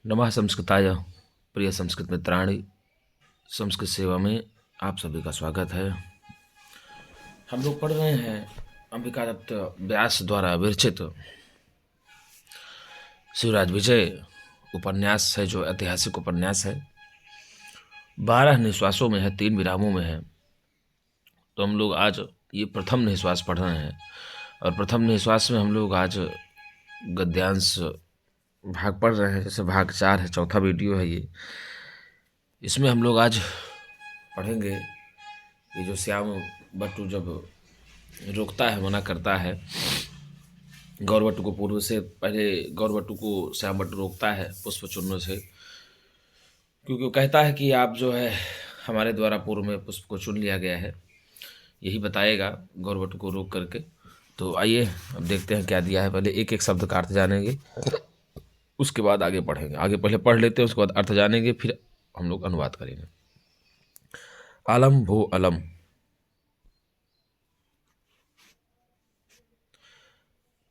नमः संस्कृताय प्रिय संस्कृत मित्राणि। संस्कृत सेवा में आप सभी का स्वागत है। हम लोग पढ़ रहे हैं अंबिका दत्त व्यास द्वारा विरचित शिवराज विजय उपन्यास है, जो ऐतिहासिक उपन्यास है। 12 निश्वासों में है, 3 विरामों में है। तो हम लोग आज ये प्रथम निश्वास पढ़ रहे हैं, और प्रथम निश्वास में हम लोग आज गद्यांश भाग पढ़ रहे हैं। जैसे भाग 4 है, चौथा वीडियो है ये। इसमें हम लोग आज पढ़ेंगे ये जो श्याम बट्टू जब रोकता है, मना करता है गौरवट्टू को। पूर्व से पहले गौरवट्टू को श्याम बट्टू रोकता है पुष्प चुनने से, क्योंकि वो कहता है कि आप जो है हमारे द्वारा पूर्व में पुष्प को चुन लिया गया है। यही बताएगा गौरवट्टू को रोक करके। तो आइए अब देखते हैं क्या दिया है। पहले एक एक शब्द का अर्थ जानेंगे, उसके बाद आगे पढ़ेंगे। आगे पहले पढ़ लेते हैं, उसके बाद अर्थ जानेंगे, फिर हम लोग अनुवाद करेंगे। अलम भो अलम।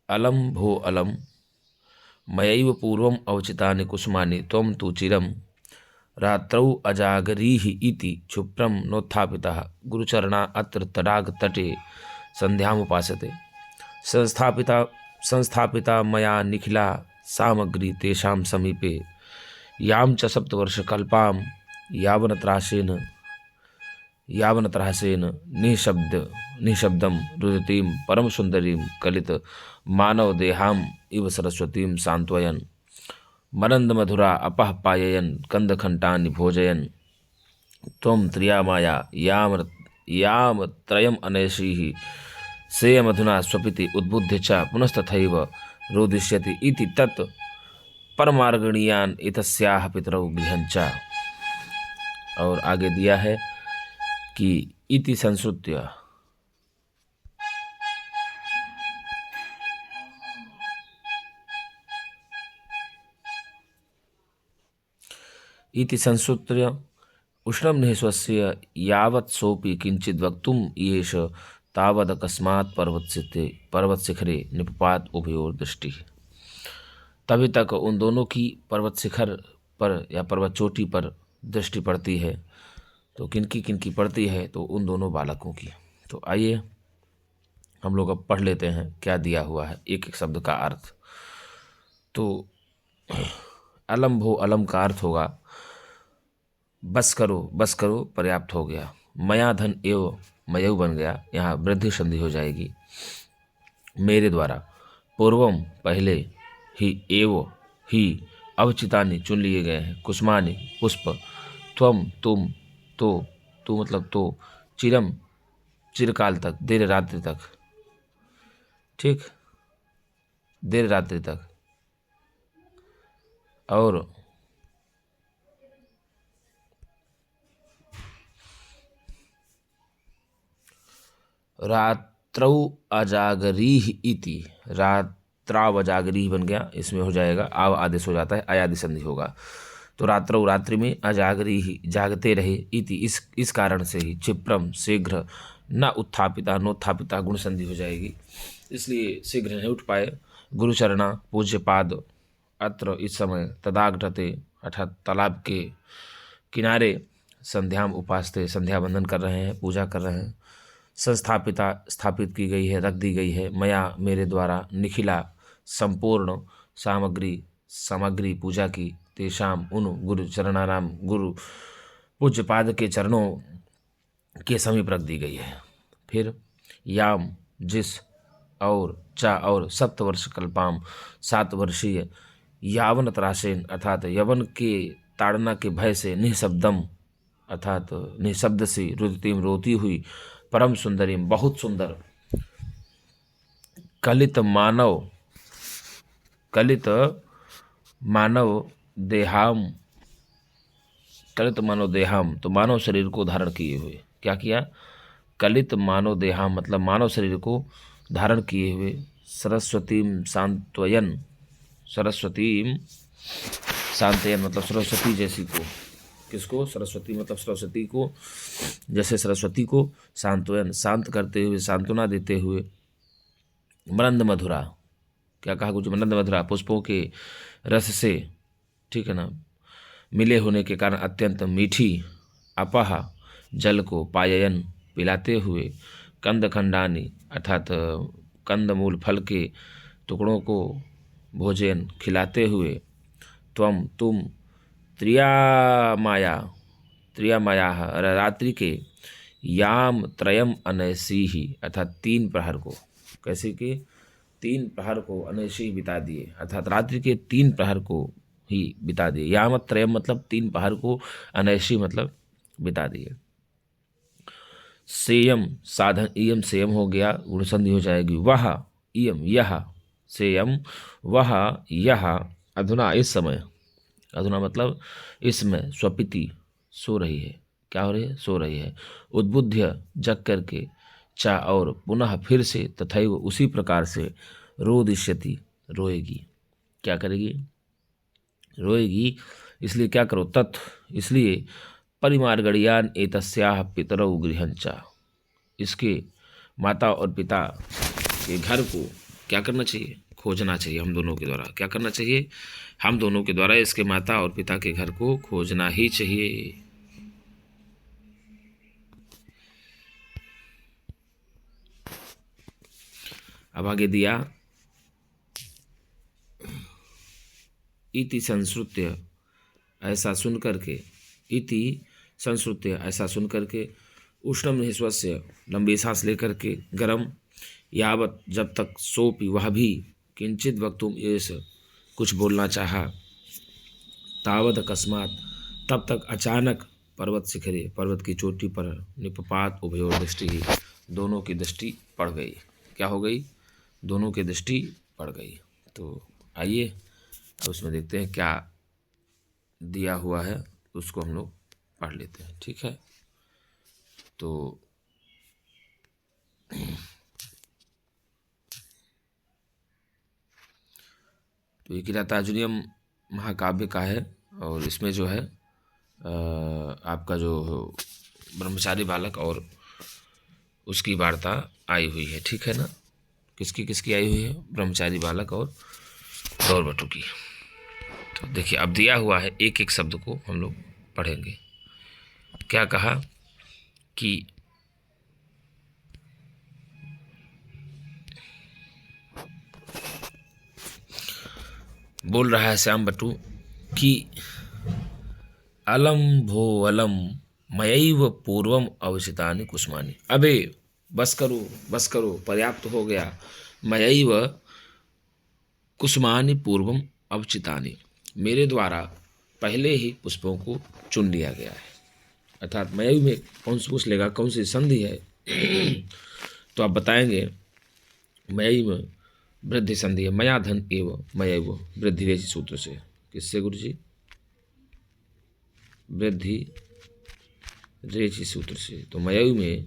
अलम भो अलम मयैव पूर्वम अवचितानि कुसुमानि त्वं तु चिरं रात्रौ अजागरीः इति क्षुप्रं नोत्थापितः गुरुचरणा अत्र तडागतटे संध्यामुपासते। संस्थापिता मया निखिला सामग्री तेषां समीपे यां च सप्तवर्षकल्पां यावनत्रासेन निःशब्दं रुदतीं परमसुन्दरीं कलित मानवदेहाम् इव सरस्वतीं सान्त्वयन् मरन्दमधुरा अपः पाययन् कन्दखण्डानि भोजयन् त्वं त्रियामाया याम त्रयम् अनैषीः सेयमधुना स्वपिति उद्बुद्ध्य च पुनस्तथैव रोदिष्यति इति तत् परमार्गणीयान् इतस्याः पितरौ गृहञ्च। और आगे दिया है कि इति संश्रुत्य उष्णं निःश्वस्य यावत् सोऽपि किञ्चित् वक्तुम् येष तावदकस्मात् पर्वतशिखरे निपपात उभयोर दृष्टि। तभी तक उन दोनों की पर्वत शिखर पर या पर्वत चोटी पर दृष्टि पड़ती है। तो किनकी पड़ती है? तो उन दोनों बालकों की। तो आइए हम लोग अब पढ़ लेते हैं क्या दिया हुआ है, एक एक शब्द का अर्थ। तो अलम भो अलम का अर्थ होगा बस करो, पर्याप्त हो गया। मया धन एव मयऊ बन गया, यहाँ वृद्धि संधि हो जाएगी। मेरे द्वारा, पूर्वम पहले, ही एव ही, अवचितानि चुन लिए गए हैं, कुसुमानि पुष्प, त्वम तुम, तो मतलब तो, चिरम चिरकाल तक, देर रात्रि तक, ठीक, देर रात्रि तक। और रात्रौ अजागरीह इति, रात्राव अजागरीह बन गया, इसमें हो जाएगा आव आदेश हो जाता है, आयादि संधि होगा। तो रात्रौ रात्रि में, अजागरीह जागते रहे, इति इस कारण से ही, क्षिप्रम शीघ्र, न उत्थापिता नोत्थापिता गुण संधि हो जाएगी, इसलिए शीघ्र नहीं उठ पाए। गुरुचरणा पूज्य पाद, अत्र इस समय, तदाग्रते अर्थात तालाब के किनारे, संध्याम उपासते संध्या बंदन कर रहे हैं, पूजा कर रहे हैं। संस्थापिता स्थापित की गई है, रख दी गई है। मया मेरे द्वारा, निखिला संपूर्ण, सामग्री पूजा की, तेषाम उन, गुरु चरणानाम गुरु पूज्य पाद के चरणों के समीप रख दी गई है। फिर याम जिस, और चा और, सप्तवर्ष कल्पाम 7 वर्षीय, यावन त्रासेन अर्थात यवन के ताड़ना के भय से, निःशब्दम अर्थात निःशब्द से, रुदतीम रोती हुई, परम सुंदरीम बहुत सुंदर, कलित मानव देहाम तो मानव शरीर को धारण किए हुए। क्या किया? कलित मानव देहाम मतलब मानव शरीर को धारण किए हुए, सरस्वतीम सांत्वयन मतलब सरस्वती जैसी को। किसको? सरस्वती मतलब सरस्वती को, जैसे सरस्वती को सांत्वयन शांत करते हुए, सांत्वना देते हुए। मरंद मधुरा, क्या कहा? कुछ मरंद मधुरा पुष्पों के रस से ठीक है ना, मिले होने के कारण अत्यंत मीठी अपह जल को पाययन पिलाते हुए, कंद खंडानी अर्थात कंदमूल फल के टुकड़ों को भोजन खिलाते हुए, तुम त्रियामाया त्रियामाया रात्रि के याम त्रयम अनैसी ही अर्थात 3 प्रहर को, कैसे कि 3 प्रहर को अनैसी ही बिता दिए, अर्थात रात्रि के 3 प्रहर को ही बिता दिए। याम त्रयम मतलब 3 प्रहर को, अनैसी मतलब बिता दिए। सेयम साधन, इयम सेयम हो गया, गुण संधि हो जाएगी। वह इयम यह, सेयम वह यह, अधुना इस समय, अधुना मतलब इसमें, स्वपिति सो रही है, क्या हो रही है, सो रही है। उद्बुद्ध जग करके, चा और पुनः फिर से, तथैव उसी प्रकार से, रोदिष्यति रोएगी, क्या करेगी, रोएगी। इसलिए क्या करो, तत् इसलिए, परिमार्गणियान एतस्याः पितरौ गृहंचा, इसके माता और पिता के घर को क्या करना चाहिए, खोजना चाहिए। हम दोनों के द्वारा क्या करना चाहिए, हम दोनों के द्वारा इसके माता और पिता के घर को खोजना ही चाहिए। अब आगे दिया, इति संश्रुत्य ऐसा सुन करके, इति संश्रुत्य ऐसा सुन करके, उष्णम निःश्वस्य लंबी सांस लेकर के, गरम यावत जब तक, सोपि वह भी, किंचित वक्तुम एष कुछ बोलना चाहा, तावत अकस्मात तब तक अचानक, पर्वत शिखरे पर्वत की चोटी पर, निपपात उभयोर दृष्टि ही दोनों की दृष्टि पड़ गई, क्या हो गई, दोनों की दृष्टि पड़ गई। तो आइए अब उसमें देखते हैं क्या दिया हुआ है, उसको हम लोग पढ़ लेते हैं, ठीक है। तो ये किरातार्जुनीयम महाकाव्य का है, और इसमें जो है आपका जो ब्रह्मचारी बालक और उसकी वार्ता आई हुई है, ठीक है ना। किसकी किसकी आई हुई है, ब्रह्मचारी बालक और गौरवटु की। तो देखिए अब दिया हुआ है, एक एक शब्द को हम लोग पढ़ेंगे। क्या कहा कि बोल रहा है श्याम बटू कि अलम भो अलम मयैव पूर्वम अवचितानि कुसुमानि, अबे बस करो पर्याप्त हो गया, मयैव कुसुमानि पूर्वम अवचितानि, मेरे द्वारा पहले ही पुष्पों को चुन लिया गया है। अर्थात मयैव में कौन से पूछ लेगा कौन सी संधि है तो आप बताएंगे मयैव वृद्धि संधि है, मया धन एवं मयैव वृद्धि रेचि सूत्र से। किससे गुरु जी, वृद्धि रेचि सूत्र से। तो मयैव में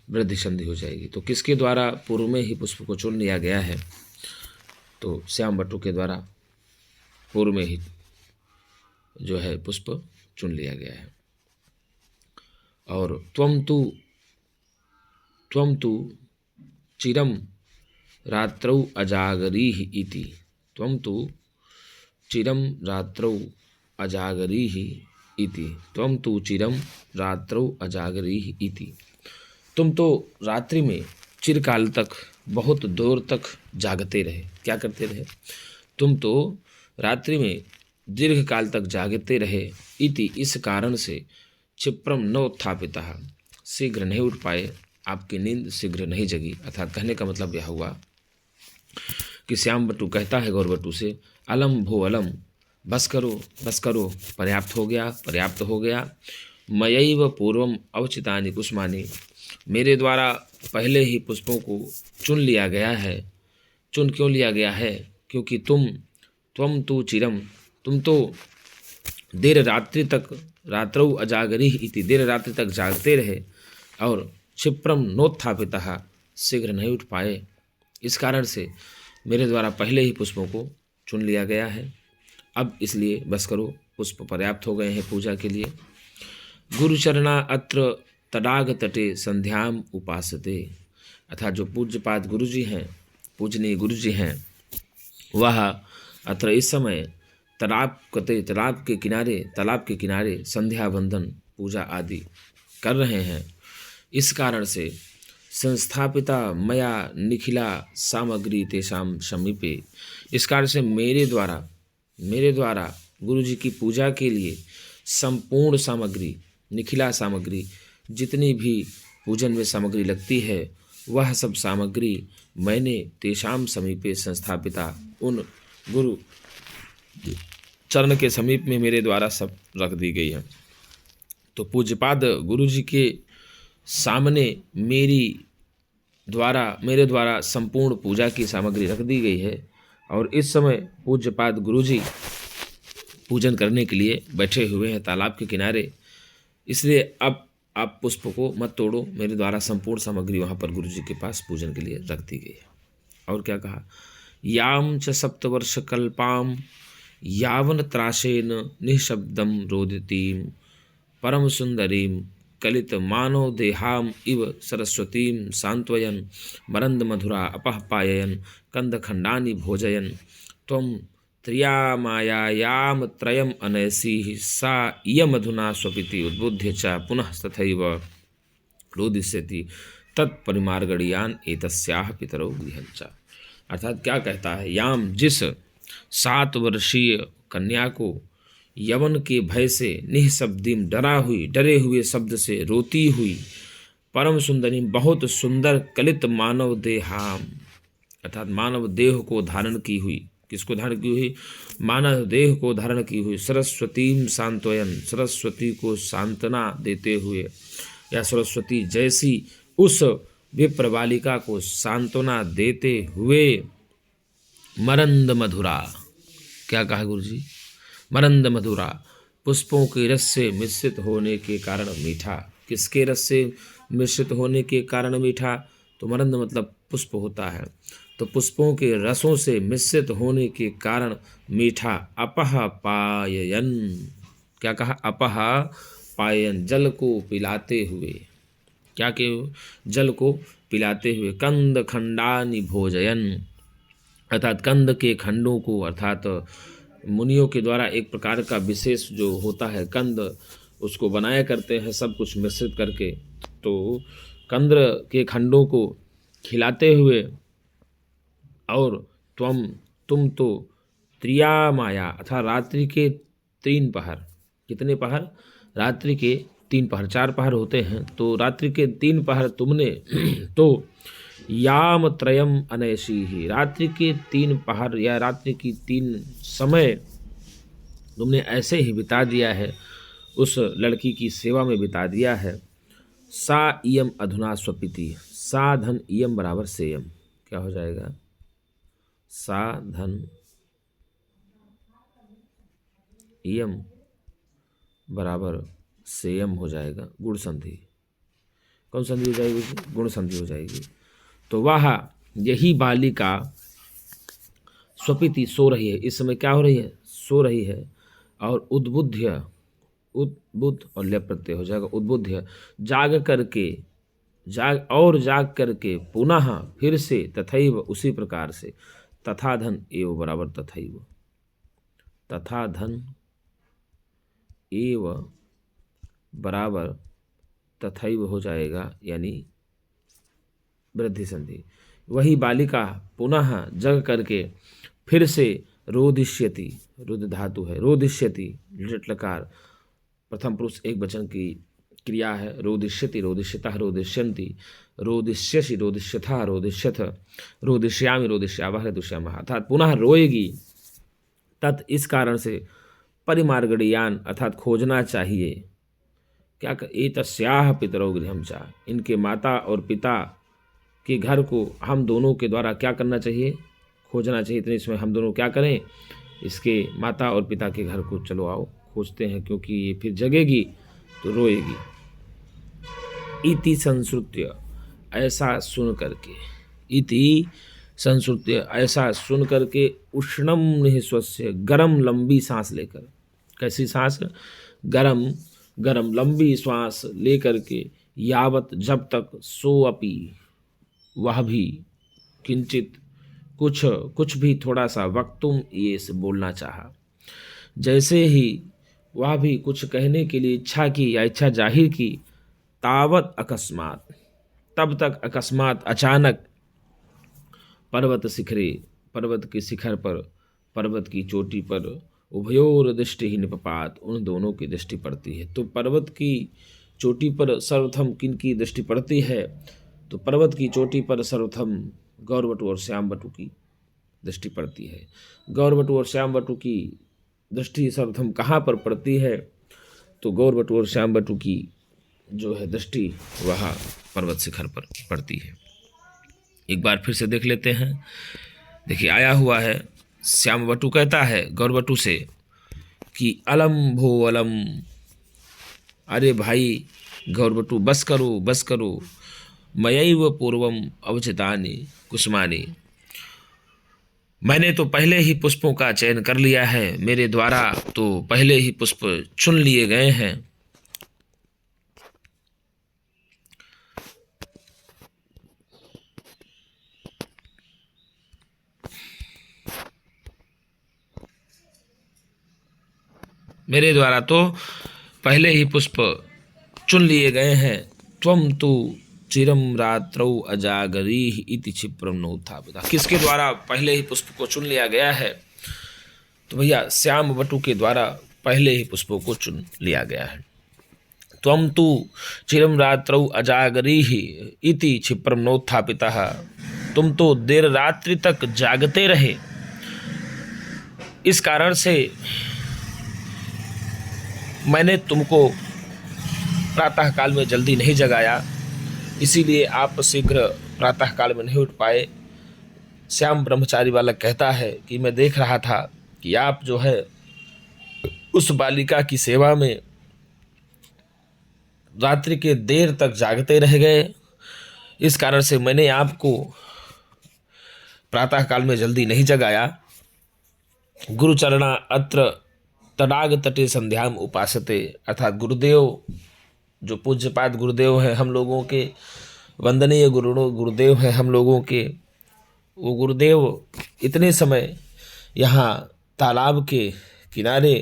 वृद्धि संधि हो जाएगी। तो किसके द्वारा पूर्व में ही पुष्प को चुन लिया गया है, तो श्याम बटू के द्वारा पूर्व में ही जो है पुष्प चुन लिया गया है। और त्वम तु चिरम रात्रौ अजागरीः इति, त्वम तु चिरम रात्रौ अजागरीः इति, त्वम तु चिरम रात्रौ अजागरीः इति, तुम तो रात्रि में चिरकाल तक, बहुत देर तक जागते रहे। क्या करते रहे, तुम तो रात्रि में दीर्घ काल तक जागते रहे। इति इस कारण से, क्षिप्रम न उत्थापितः शीघ्र नहीं उठ पाए, आपकी नींद शीघ्र नहीं जगी। अर्थात कहने का मतलब यह हुआ कि श्याम बटू कहता है गौर बटू से, अलम भो अलम, बस करो पर्याप्त हो गया। मयैव पूर्वम अवचितानि कुसुमानि, मेरे द्वारा पहले ही पुष्पों को चुन लिया गया है। चुन क्यों लिया गया है, क्योंकि त्वम तु चिरम, तुम तो देर रात्रि तक, रात्रौ अजागरीः इति, देर रात्रि तक जागते रहे। और क्षिप्रम नोत्थापितः, शीघ्र नहीं उठ पाए, इस कारण से मेरे द्वारा पहले ही पुष्पों को चुन लिया गया है। अब इसलिए बस करो, पुष्प पर्याप्त हो गए हैं पूजा के लिए। गुरुचरणा अत्र तडाग तटे संध्याम उपासते, अर्थात जो पूज्यपाद गुरुजी हैं, पूजनीय गुरुजी हैं, वह अत्र इस समय तालाब के किनारे संध्या वंदन पूजा आदि कर रहे हैं। इस कारण से संस्थापिता मया निखिला सामग्री तेषाम समीपे, इस कारण से मेरे द्वारा गुरु जी की पूजा के लिए संपूर्ण सामग्री, निखिला सामग्री, जितनी भी पूजन में सामग्री लगती है वह सब सामग्री मैंने तेषाम समीपे संस्थापिता, उन गुरु चरण के समीप में मेरे द्वारा सब रख दी गई है। तो पूज्यपाद गुरु जी के सामने मेरे द्वारा संपूर्ण पूजा की सामग्री रख दी गई है और इस समय पूज्यपाद गुरु जी पूजन करने के लिए बैठे हुए हैं तालाब के किनारे। इसलिए अब आप पुष्प को मत तोड़ो, मेरे द्वारा संपूर्ण सामग्री वहाँ पर गुरु जी के पास पूजन के लिए रख दी गई है। और क्या कहा, याम च सप्तवर्ष कल्पाम यावन त्रासेन निःशब्दम रोदितीम परम सुंदरीम कलित मानव देहाम इव सरस्वतीम सांत्वयन मरंद मधुरा अपह पाययन कंद खंडानि भोजयन त्वं त्रियामायायाम त्रयम अनैसी सा इयम अधुना स्वपिति उद्बुद्ध्य च पुनः तथैव रोदिष्यति तत्परिमार्गणीयान एतस्याः पितरौ गृहञ्च। अर्थात क्या कहता है, याम जिस 7 वर्षीय कन्या को यवन के भय से निःशब्दिम डरे हुए शब्द से रोती हुई, परम सुंदरी बहुत सुंदर कलित मानव देहाम, अर्थात मानव देह को धारण की हुई, किसको धारण की हुई, मानव देह को धारण की हुई, सरस्वतीम सांत्वयन, सरस्वती को सांत्वना देते हुए, या सरस्वती जैसी उस विप्र बालिका को सांत्वना देते हुए, मरंद मधुरा, क्या कहा गुरु जी, मरंद मधुरा, पुष्पों के रस से मिश्रित होने के कारण मीठा। किसके रस से मिश्रित होने के कारण मीठा, तो मरंद मतलब पुष्प होता है, तो पुष्पों के रसों से मिश्रित होने के कारण मीठा। अपह पाययन, क्या कहा, अपह पाययन, जल को पिलाते हुए, क्या के जल को पिलाते हुए, कंद खंडानि भोजयन, अर्थात कंद के खंडों को, अर्थात मुनियों के द्वारा एक प्रकार का विशेष जो होता है कंद, उसको बनाया करते हैं सब कुछ मिश्रित करके, तो कंद के खंडों को खिलाते हुए, और तुम तो त्रियामाया, अर्थात रात्रि के 3 पहर, कितने पहर, रात्रि के 3 पहर, 4 पहर होते हैं, तो रात्रि के 3 पहर तुमने तो याम त्रयम अनैसी ही, रात्रि के 3 पहर या रात्रि की 3 समय तुमने ऐसे ही बिता दिया है, उस लड़की की सेवा में बिता दिया है। सा इयम अधुना स्वपिति, सा धन इयम बराबर सेयम, क्या हो जाएगा, सा धन इयम बराबर सेयम हो जाएगा, गुण संधि, कौन संधि हो जाएगी, गुण संधि हो जाएगी। तो वह यही बालिका स्वपिति सो रही है, इस समय क्या हो रही है, सो रही है, और उद्बुद्ध और लय प्रत्यय हो जाएगा, उद्बुद्ध, जाग करके पुनः फिर से, तथैव उसी प्रकार से, तथा धन एव बराबर तथैव, तथा धन एव बराबर तथैव हो जाएगा, यानी वृद्धि संधि। वही बालिका पुनः जग करके फिर से रोदिष्यति, रुद्र धातु है, रोदिष्यति, लिट लकार, प्रथम पुरुष एक वचन की क्रिया है, रोदिष्यति, रोदिष्यतः, रोदिष्यन्ति, रोदिष्यसि, रोदिष्यथा, रोदिष्यथ, रोदिष्यामि, रोदिष्यावः, रोदिष्यामः, अर्थात पुनः रोएगी। तत्, इस कारण से, परिमार्गणीयान, अर्थात खोजना चाहिए, क्या, एतस्याः पितरौ गृहं च, इनके माता और पिता के घर को हम दोनों के द्वारा क्या करना चाहिए, खोजना चाहिए। इतने इसमें हम दोनों क्या करें, इसके माता और पिता के घर को चलो आओ खोजते हैं, क्योंकि ये फिर जगेगी तो रोएगी। इति संश्रुत्य, ऐसा सुन करके, इति संश्रुत्य, ऐसा सुन करके, उष्णम निःश्वस्य, गरम लंबी सांस लेकर, कैसी सांस, गरम लंबी श्वास लेकर के, यावत जब तक, सो अपि वह भी, किंचित कुछ भी, थोड़ा सा, वक्तुम ये से बोलना चाहा, जैसे ही वह भी कुछ कहने के लिए इच्छा की या इच्छा जाहिर की, तावत अकस्मात, तब तक अकस्मात अचानक, पर्वत शिखरे, पर्वत के शिखर पर, पर्वत की चोटी पर, उभयोर दृष्टि ही निपपात, उन दोनों की दृष्टि पड़ती है। तो पर्वत की चोटी पर सर्वप्रथम किन की दृष्टि पड़ती है? तो पर्वत की चोटी पर सर्वप्रथम गौरवटु और श्यामवटु की दृष्टि पड़ती है। गौरवटु और श्यामवटु की दृष्टि सर्वप्रथम कहाँ पर पड़ती है? तो गौरवटु और श्यामवटु की जो है दृष्टि वह पर्वत शिखर पर पड़ती है। एक बार फिर से देख लेते हैं। देखिए आया हुआ है, श्यामवटु कहता है गौरवटु से कि अलम भो अलम, अरे भाई गौरवटु बस करो बस करो, मयैव पूर्वम अवचितानि कुसुमानि, मैंने तो पहले ही पुष्पों का चयन कर लिया है, मेरे द्वारा तो पहले ही पुष्प चुन लिए गए हैं। मेरे द्वारा तो पहले ही पुष्प चुन लिए गए हैं। त्वम तु चिरम रात्रौ अजागरीः इति क्षिप्रम नोत्थापिता, किसके द्वारा पहले ही पुष्प को चुन लिया गया है? तो भैया श्यामवटु के द्वारा पहले ही पुष्पों को चुन लिया गया है। त्वम तु चिरम रात्रौ अजागरीः इति क्षिप्रम नोत्थापिता, तुम तो देर रात्रि तक जागते रहे, इस कारण से मैंने तुमको प्रातः काल में जल्दी नहीं जगाया, इसीलिए आप शीघ्र प्रातः काल में नहीं उठ पाए। श्याम ब्रह्मचारी बालक कहता है कि मैं देख रहा था कि आप जो है उस बालिका की सेवा में रात्रि के देर तक जागते रह गए, इस कारण से मैंने आपको प्रातः काल में जल्दी नहीं जगाया। गुरुचरणा अत्र तडाग तटे संध्याम उपासते, अर्थात गुरुदेव जो पूज्यपाद गुरुदेव हैं हम लोगों के, वंदनीय गुरुदेव हैं हम लोगों के, वो गुरुदेव इतने समय यहाँ तालाब के किनारे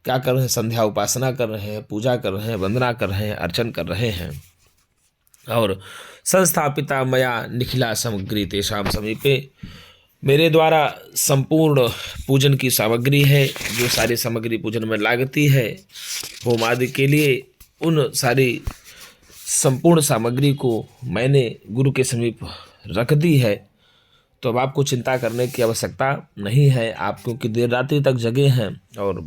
क्या कर रहे हैं? संध्या उपासना कर रहे हैं, पूजा कर रहे हैं, वंदना कर रहे हैं, अर्चन कर रहे हैं। और संस्थापिता मया निखिला सामग्री तेषाम समीपे, मेरे द्वारा संपूर्ण पूजन की सामग्री है, जो सारी सामग्री पूजन में लागती है होम आदि के लिए, उन सारी संपूर्ण सामग्री को मैंने गुरु के समीप रख दी है। तो अब आपको चिंता करने की आवश्यकता नहीं है, आप क्योंकि देर रात्रि तक जगे हैं और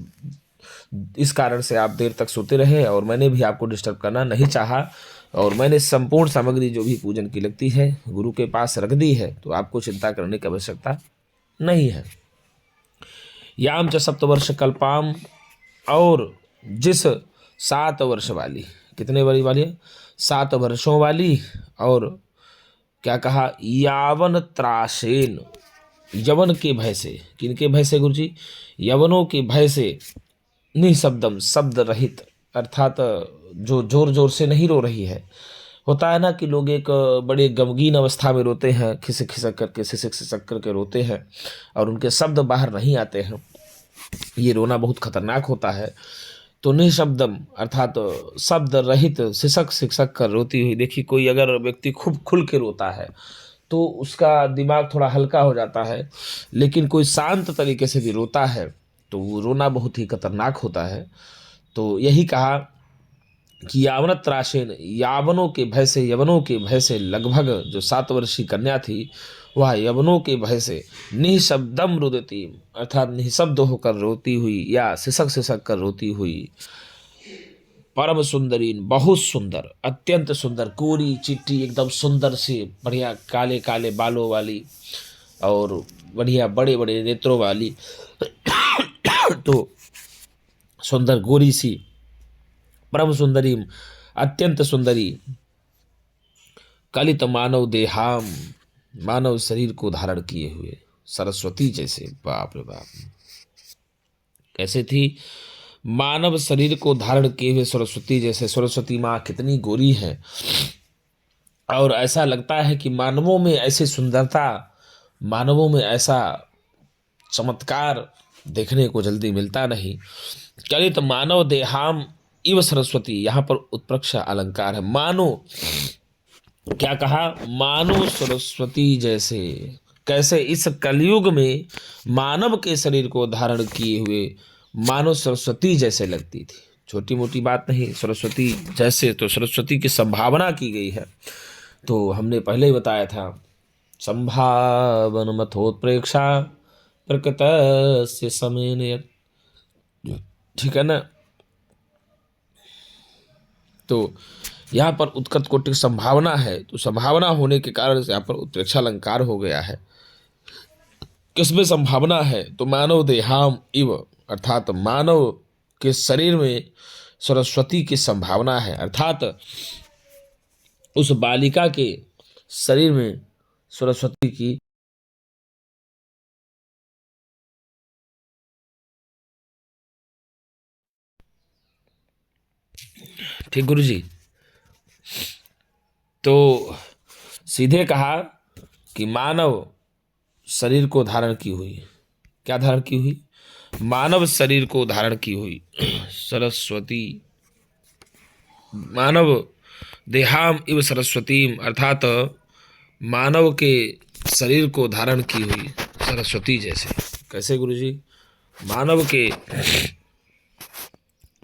इस कारण से आप देर तक सोते रहे, और मैंने भी आपको डिस्टर्ब करना नहीं चाहा, और मैंने संपूर्ण सामग्री जो भी पूजन की लगती है गुरु के पास रख दी है, तो आपको चिंता करने की आवश्यकता नहीं है। याम च सप्तवर्ष कल्पाम, और जिस 7 वर्ष वाली, कितने बड़ी वाली है? 7 वर्षों वाली, और क्या कहा? यावन त्रासेन, यवन के भय से, किनके भय से गुरुजी? यवनों के भय से, निशब्दम, शब्द रहित, अर्थात जो जोर जोर से नहीं रो रही है। होता है ना कि लोग एक बड़े गमगीन अवस्था में रोते हैं, खिसक खिसक करके, सिसक सिसक करके रोते हैं और उनके शब्द बाहर नहीं आते हैं, ये रोना बहुत खतरनाक होता है। तो निशब्दम अर्थात शब्द रहित, सिसक सिसक कर रोती हुई। देखिए कोई अगर व्यक्ति खूब खुल के रोता है तो उसका दिमाग थोड़ा हल्का हो जाता है, लेकिन कोई शांत तरीके से भी रोता है तो वो रोना बहुत ही खतरनाक होता है। तो यही कहा कि यावनत त्रासेन, यावनों के भय से, यवनों के भय से, लगभग जो 7 वर्षीय कन्या थी वह यवनों के भय से निःशब्दम रुदती, अर्थात निःशब्द होकर रोती हुई या सिसक सिसक कर रोती हुई। परम सुंदरीन, बहुत सुंदर, अत्यंत सुंदर, कोरी चिट्टी, एकदम सुंदर से, बढ़िया काले काले बालों वाली और बढ़िया बड़े बड़े नेत्रों वाली तो सुंदर गोरी सी, परम सुंदरी, अत्यंत सुंदरी, कलित मानव देहाम, मानव शरीर को धारण किए हुए, सरस्वती जैसे। बाप रे बाप, कैसे थी? मानव शरीर को धारण किए हुए सरस्वती जैसे। सरस्वती माँ कितनी गोरी है, और ऐसा लगता है कि मानवों में ऐसी सुंदरता, मानवों में ऐसा चमत्कार देखने को जल्दी मिलता नहीं। कलित मानव देहाम इव सरस्वती, यहाँ पर उत्प्रेक्षा अलंकार है। मानो, क्या कहा, मानो सरस्वती जैसे, कैसे, इस कलयुग में मानव के शरीर को धारण किए हुए मानो सरस्वती जैसे लगती थी। छोटी मोटी बात नहीं, सरस्वती जैसे, तो सरस्वती की संभावना की गई है। तो हमने पहले ही बताया था, संभावन मथोत्प्रेक्षा प्रकृत से समय, ठीक है ना। तो यहाँ पर उत्कट कोटि की संभावना है, तो संभावना होने के कारण से यहाँ पर उत्प्रेक्षा अलंकार हो गया है। किसमें संभावना है? तो मानव देहाम इव, अर्थात मानव के शरीर में सरस्वती की संभावना है, अर्थात उस बालिका के शरीर में सरस्वती की। ठीक गुरु जी। तो सीधे कहा कि मानव शरीर को धारण की हुई, क्या धारण की हुई? मानव शरीर को धारण की हुई सरस्वती, मानव देहाम इव सरस्वतीम, अर्थात मानव के शरीर को धारण की हुई सरस्वती जैसे। कैसे गुरुजी? मानव के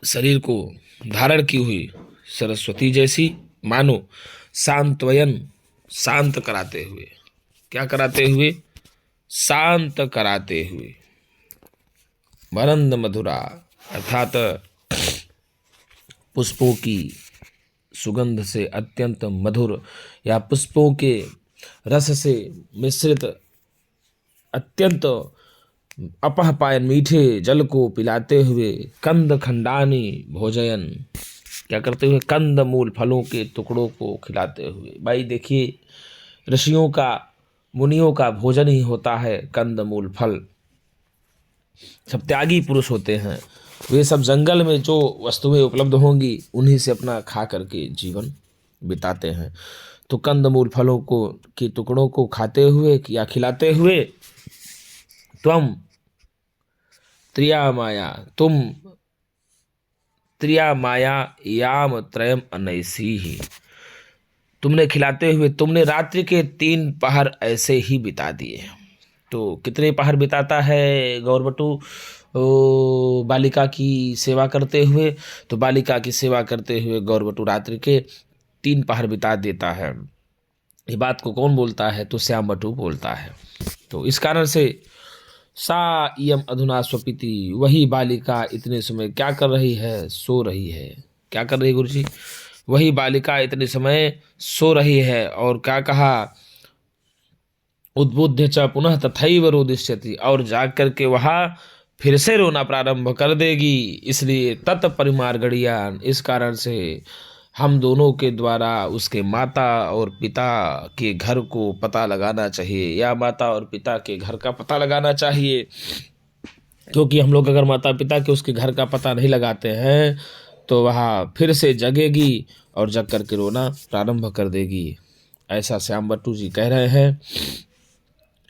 शरीर को धारण की हुई सरस्वती जैसी, मानो सांत्वयन, शांत कराते हुए, क्या कराते हुए? शांत कराते हुए, मरंद मधुरा, अर्थात पुष्पों की सुगंध से अत्यंत मधुर, या पुष्पों के रस से मिश्रित अत्यंत अपहपायन मीठे जल को पिलाते हुए, कंद खंडानी भोजयन, क्या करते हुए? कंद मूल फलों के टुकड़ों को खिलाते हुए। भाई देखिए, ऋषियों का, मुनियों का भोजन ही होता है कंद मूल फल। सब त्यागी पुरुष होते हैं, वे सब जंगल में जो वस्तुएं उपलब्ध होंगी उन्हीं से अपना खा करके जीवन बिताते हैं। तो कंदमूल फलों को के टुकड़ों को खाते हुए या खिलाते हुए, त्वम त्रिया माया, तुम त्रिया माया याम त्रयम अनैसी ही, तुमने खिलाते हुए तुमने रात्रि के 3 पहर ऐसे ही बिता दिए। तो कितने पहर बिताता है गौरबटू बालिका की सेवा करते हुए? तो बालिका की सेवा करते हुए गौरबटू रात्रि के 3 पहर बिता देता है। ये बात को कौन बोलता है? तो श्याम बटू बोलता है। तो इस कारण से सा इयम अधुना स्वपिति, वही बालिका इतने समय क्या कर रही है? सो रही है। क्या कर रही है गुरुजी? वही बालिका इतने समय सो रही है। और क्या कहा? उद्बुद्ध च पुनः तथैव रोदिष्यति, और जाग करके वह फिर से रोना प्रारंभ कर देगी। इसलिए तत्परिमार्गणीयान, इस कारण से हम दोनों के द्वारा उसके माता और पिता के घर को पता लगाना चाहिए, या माता और पिता के घर का पता लगाना चाहिए। क्योंकि हम लोग अगर माता पिता के उसके घर का पता नहीं लगाते हैं तो वह फिर से जगेगी और जग करके रोना प्रारंभ कर देगी। ऐसा श्याम बट्टू जी कह रहे हैं।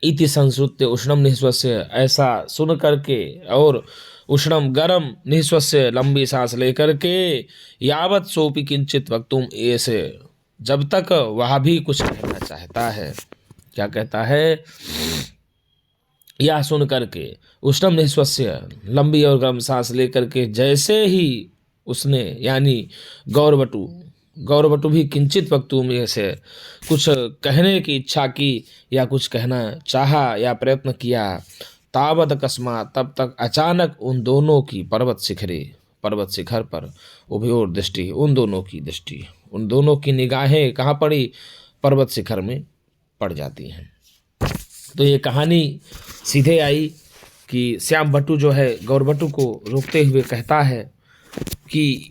इति संश्रुत्य उष्णम निःश्वस्य, ऐसा सुन करके और उष्णम गरम निःश्वस्य, लंबी सांस लेकर के, यावत सोपि किंचित वक्तुम ऐसे, जब तक वह भी कुछ कहना चाहता है। क्या कहता है? यह सुन करके उष्णम निःश्वस्य, लंबी और गर्म सांस लेकर के, जैसे ही उसने यानी गौरवटु भी किंचित वक्तुम ऐसे कुछ कहने की इच्छा की या कुछ कहना चाहा या प्रयत्न किया, तावत अकस्मात, तब तक अचानक उन दोनों की पर्वत शिखर पर उभयोर दृष्टि, उन दोनों की दृष्टि, उन दोनों की निगाहें कहाँ पड़ी? पर्वत शिखर में पड़ जाती हैं। तो ये कहानी सीधे आई कि श्याम बट्टू जो है गौरबट्टू को रोकते हुए कहता है कि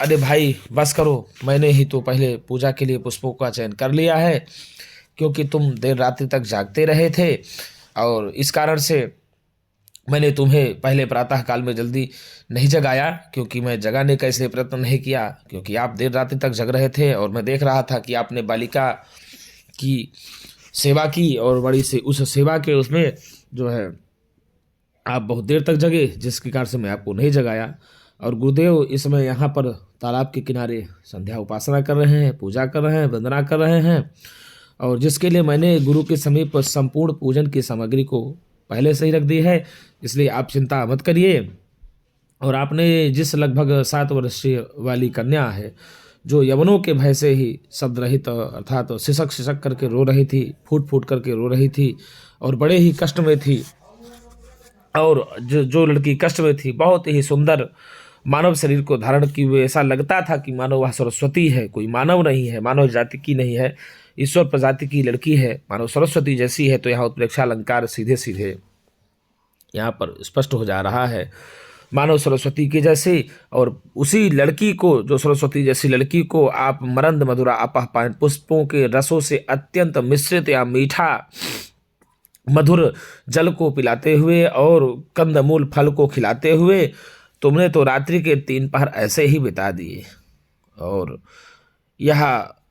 अरे भाई बस करो, मैंने ही तो पहले पूजा के लिए पुष्पों का चयन कर लिया है, क्योंकि तुम देर रात्रि तक जागते रहे थे और इस कारण से मैंने तुम्हें पहले प्रातः काल में जल्दी नहीं जगाया, क्योंकि मैं जगाने का इसलिए प्रयत्न नहीं किया क्योंकि आप देर रात्रि तक जग रहे थे और मैं देख रहा था कि आपने बालिका की सेवा की और बड़ी से उस सेवा के उसमें जो है आप बहुत देर तक जगे, जिसके कारण से मैं आपको नहीं जगाया। और गुरुदेव इस समय यहाँ पर तालाब के किनारे संध्या उपासना कर रहे हैं, पूजा कर रहे हैं, वंदना कर रहे हैं, और जिसके लिए मैंने गुरु के समीप संपूर्ण पूजन की सामग्री को पहले से ही रख दी है, इसलिए आप चिंता मत करिए। और आपने जिस लगभग 7 वर्षीय वाली कन्या है, जो यवनों के भय से ही शब्द रहित अर्थात सिसक सिसक करके रो रही थी, फूट फूट करके रो रही थी और बड़े ही कष्ट में थी, और जो लड़की कष्ट में थी बहुत ही सुंदर मानव शरीर को धारण किए हुए, ऐसा लगता था कि मानव वह सरस्वती है, कोई मानव नहीं है, मानव जाति की नहीं है, ईश्वर प्रजाति की लड़की है, मानव सरस्वती जैसी है। तो यहाँ उत्प्रेक्षा अलंकार सीधे सीधे यहाँ पर स्पष्ट हो जा रहा है, मानव सरस्वती की जैसे। और उसी लड़की को, जो सरस्वती जैसी लड़की को आप मरंद मधुरा अपह पान पुष्पों के रसों से अत्यंत मिश्रित या मीठा मधुर जल को पिलाते हुए और कंदमूल फल को खिलाते हुए तुमने तो रात्रि के 3 पहर ऐसे ही बिता दिए। और यह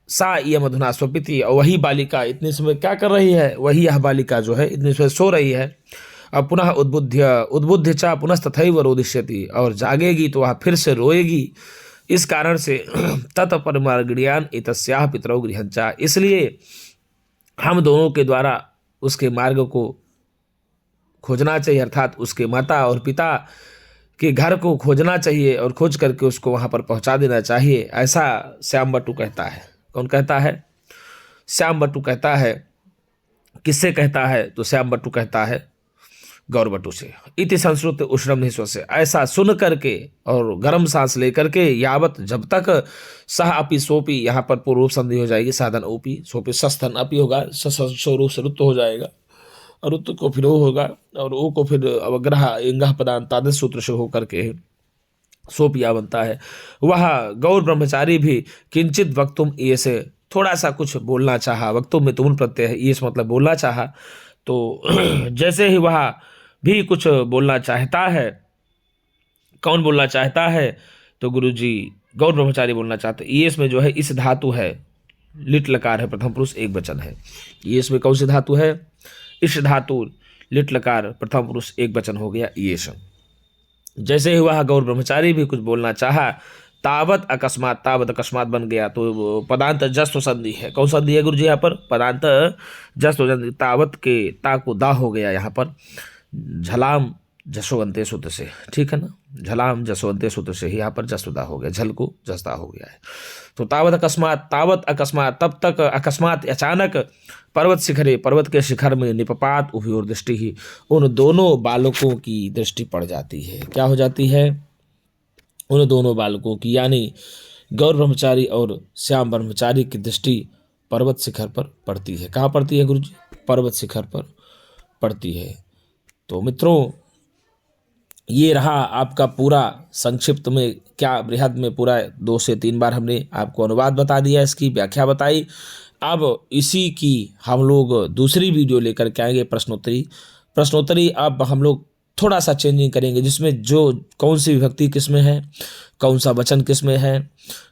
सा ये मधुना स्वपिति, और वही बालिका इतने समय क्या कर रही है, वही यह बालिका जो है इतने समय सो रही है। अब पुनः उद्बुद्ध चा पुनस्तथैव रोदिष्यति, और जागेगी तो वह फिर से रोएगी। इस कारण से तत्परमार्गीयान एतस्याः पितरौ गृहंचा, इसलिए हम दोनों के द्वारा उसके मार्ग को खोजना चाहिए, अर्थात उसके माता और पिता के घर को खोजना चाहिए और खोज करके उसको वहाँ पर पहुँचा देना चाहिए, ऐसा श्याम बटू कहता है। कौन कहता है? श्याम बटू कहता है। किससे कहता है? तो श्याम बटू कहता है गौर बटू से। इति संस्कृत उष्णम निस्व से, ऐसा सुन करके और गर्म सांस लेकर के, यावत जब तक सह अपि सोपी, यहाँ पर पूर्व संधि हो जाएगी, साधन ओपी, सोपी सस्थन अपि होगा, स्वरूप से रुत्त हो जाएगा, और रुत्त को फिर ओ होगा, और ओ को फिर अवग्रह इंगह पदान तादस सूत्र से होकर के सोपिया बनता है। वह गौर ब्रह्मचारी भी किंचित वक्तुम ये से, थोड़ा सा कुछ बोलना चाहा, वक्तुम में तुम प्रत्यय है, ये मतलब बोलना चाहा, तो जैसे ही वह भी कुछ बोलना चाहता है, कौन बोलना चाहता है? तो गुरुजी गौर ब्रह्मचारी बोलना चाहते। ये इसमें जो है इस धातु है, लिट लकार है, प्रथम पुरुष एक वचन है। ये इसमें कौन सी धातु है? इस धातु लिट लकार प्रथम पुरुष एक वचन हो गया ये सब। जैसे ही वह गौर ब्रह्मचारी भी कुछ बोलना चाहा, तावत अकस्मात बन गया। तो पदांत जस्व संधि है। कौन संधि है गुरु जी यहाँ पर? पदांत जस्व संधि, तावत के ता को दा हो गया यहाँ पर, झलाम जसवंते सूत्र से, ठीक है ना, झलाम जसवंते सूत्र से ही यहाँ पर जसवदा हो गया, झल को जसदा हो गया है। तो तावत अकस्मात, तब तक अकस्मात अचानक, पर्वत शिखरे, पर्वत के शिखर में, निपपात उभयोर दृष्टि ही, उन दोनों बालकों की दृष्टि पड़ जाती है। क्या हो जाती है? उन दोनों बालकों की, यानी गौर ब्रह्मचारी और श्याम ब्रह्मचारी की दृष्टि पर्वत शिखर पर पड़ती है। कहाँ पड़ती है गुरुजी? पर्वत शिखर पर पड़ती है। तो मित्रों, ये रहा आपका पूरा संक्षिप्त में, क्या बृहद में पूरा 2 से 3 बार हमने आपको अनुवाद बता दिया, इसकी व्याख्या बताई। अब इसी की हम लोग दूसरी वीडियो लेकर के आएंगे, प्रश्नोत्तरी। अब हम लोग थोड़ा सा चेंजिंग करेंगे, जिसमें जो कौन सी विभक्ति किस में है, कौन सा वचन किस में है,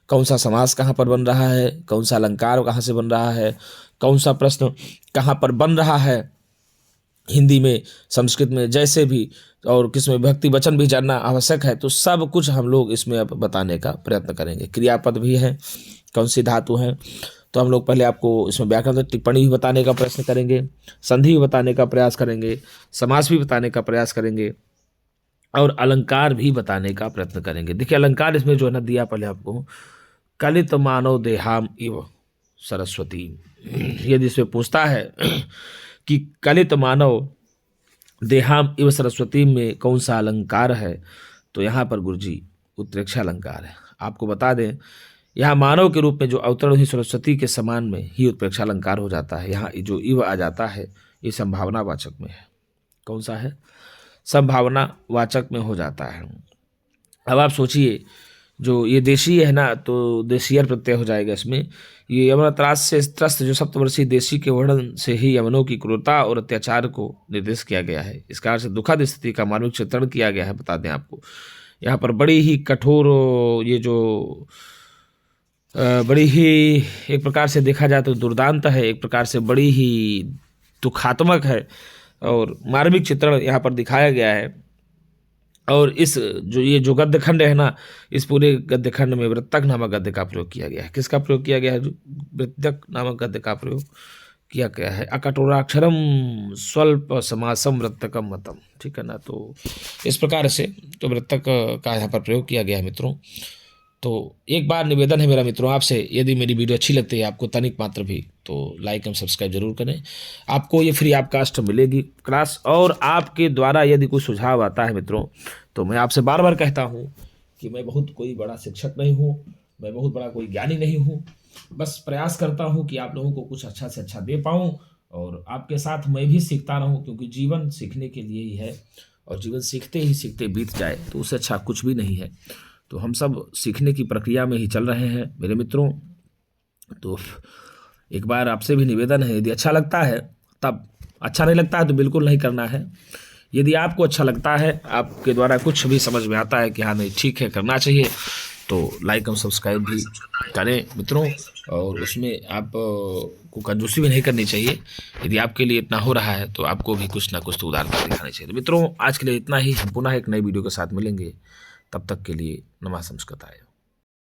कौन सा समास कहाँ पर बन रहा है, कौन सा अलंकार कहाँ से बन रहा है, कौन सा प्रश्न कहाँ पर बन रहा है, हिंदी में, संस्कृत में, जैसे भी, और किसमें विभक्ति वचन भी जानना आवश्यक है। तो सब कुछ हम लोग इसमें अब बताने का प्रयत्न करेंगे। क्रियापद भी है, कौन सी धातु है, तो हम लोग पहले आपको इसमें व्याकरण टिप्पणी भी बताने का प्रयत्न करेंगे, संधि भी बताने का प्रयास करेंगे, समास भी बताने का प्रयास करेंगे, और अलंकार भी बताने का प्रयत्न करेंगे। देखिए अलंकार इसमें जो है ना दिया पहले आपको, कलित मानव देहाम इव सरस्वती। यदि इसमें पूछता है कि कलित मानव देहाम इव सरस्वती में कौन सा अलंकार है, तो यहाँ पर गुरुजी उत्प्रेक्षा अलंकार है। आपको बता दें, यहाँ मानव के रूप में जो अवतरण ही सरस्वती के समान में ही उत्प्रेक्षा अलंकार हो जाता है। यहाँ जो इव आ जाता है ये संभावना वाचक में है। कौन सा है? संभावना वाचक में हो जाता है। अब आप सोचिए, जो ये देशीय है ना, तो देशीय प्रत्यय हो जाएगा इसमें। ये यवन त्रास से त्रस्त जो सप्तवर्षीय देशी के वर्णन से ही यवनों की क्रूरता और अत्याचार को निर्देश किया गया है। इस कारण से दुखद स्थिति का मानविक चित्रण किया गया है। बता दें आपको, यहाँ पर बड़ी ही कठोर, ये जो बड़ी ही एक प्रकार से देखा जाए तो दुर्दांत है, एक प्रकार से बड़ी ही दुखात्मक है और मार्मिक चित्रण यहाँ पर दिखाया गया है। और इस जो गद्य खंड है ना, इस पूरे गद्य खंड में वृत्तक नामक गद्य का प्रयोग किया गया है। किसका प्रयोग किया गया है? वृत्तक नामक गद्य का प्रयोग किया गया है। अकठोराक्षरम स्वल्प समासम वृत्तकम मतम, ठीक है ना। तो इस प्रकार से तो वृत्तक का यहाँ पर प्रयोग किया गया है मित्रों। तो एक बार निवेदन है मेरा मित्रों आपसे, यदि मेरी वीडियो अच्छी लगती है आपको तनिक मात्र भी, तो लाइक एवं सब्सक्राइब जरूर करें। आपको ये फ्री आपकास्ट मिलेगी क्लास, और आपके द्वारा यदि कोई सुझाव आता है मित्रों, तो मैं आपसे बार बार कहता हूँ कि मैं बहुत कोई बड़ा शिक्षक नहीं हूँ, मैं बहुत बड़ा कोई ज्ञानी नहीं हूँ, बस प्रयास करता हूँ कि आप लोगों को कुछ अच्छा से अच्छा दे पाऊँ, और आपके साथ मैं भी सीखता रहूँ, क्योंकि जीवन सीखने के लिए ही है, और जीवन सीखते ही सीखते बीत जाए तो उससे अच्छा कुछ भी नहीं है। तो हम सब सीखने की प्रक्रिया में ही चल रहे हैं मेरे मित्रों। तो एक बार आपसे भी निवेदन है, यदि अच्छा लगता है तब, अच्छा नहीं लगता है तो बिल्कुल नहीं करना है। यदि आपको अच्छा लगता है, आपके द्वारा कुछ भी समझ में आता है कि हाँ नहीं ठीक है करना चाहिए, तो लाइक और सब्सक्राइब भी करें मित्रों। और उसमें आप को कंजूसी भी नहीं करनी चाहिए। यदि आपके लिए इतना हो रहा है तो आपको भी कुछ ना कुछ तो उदारता दिखानी चाहिए। तो मित्रों आज के लिए इतना ही, हम पुनः एक नई वीडियो के साथ मिलेंगे। तब तक के लिए नमः संस्कृताय।